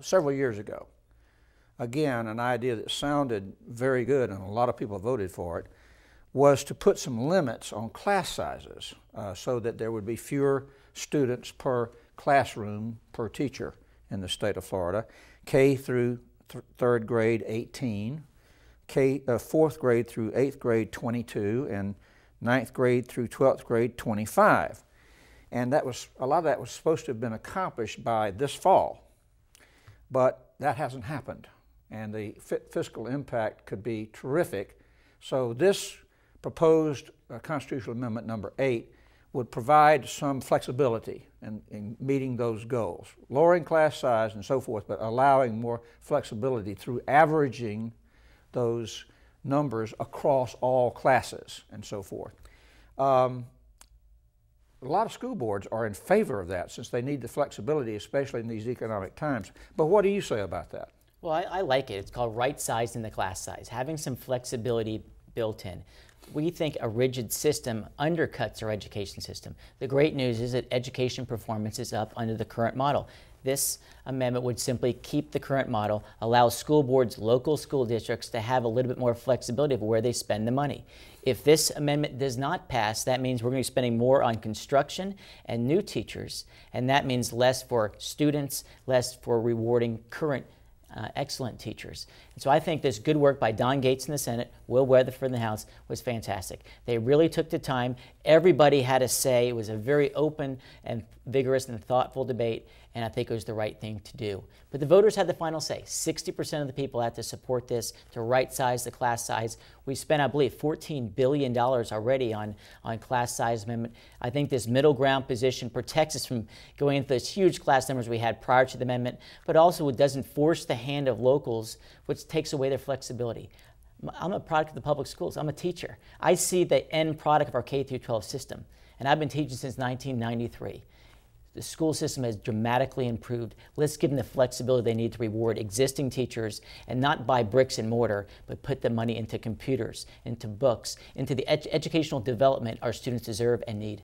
Several years ago. Again, an idea that sounded very good and a lot of people voted for it was to put some limits on class sizes so that there would be fewer students per classroom per teacher in the state of Florida. K through third grade 18, fourth grade through 8th grade 22, and 9th grade through 12th grade 25. And a lot of that was supposed to have been accomplished by this fall. But that hasn't happened, and the fiscal impact could be terrific. So this proposed Constitutional Amendment number 8 would provide some flexibility in meeting those goals, lowering class size and so forth, but allowing more flexibility through averaging those numbers across all classes and so forth. A lot of school boards are in favor of that since they need the flexibility, especially in these economic times. But what do you say about that? Well, I like it. It's called right-sizing the class size, having some flexibility built in. We think a rigid system undercuts our education system. The great news is that education performance is up under the current model. This amendment would simply keep the current model, allow school boards, local school districts to have a little bit more flexibility of where they spend the money. If this amendment does not pass, that means we're going to be spending more on construction and new teachers, and that means less for students, less for rewarding current excellent teachers. And so I think this good work by Don Gates in the Senate, Will Weatherford in the House was fantastic. They really took the time. Everybody had a say. It was a very open and vigorous and thoughtful debate, and I think it was the right thing to do. But the voters had the final say. 60% of the people had to support this to right-size the class size. We spent, I believe, $14 billion already on class size amendment. I think this middle ground position protects us from going into those huge class numbers we had prior to the amendment, but also it doesn't force the hand of locals, which takes away their flexibility. I'm a product of the public schools. I'm a teacher. I see the end product of our K-12 system, and I've been teaching since 1993. The school system has dramatically improved. Let's give them the flexibility they need to reward existing teachers and not buy bricks and mortar, but put the money into computers, into books, into the educational development our students deserve and need.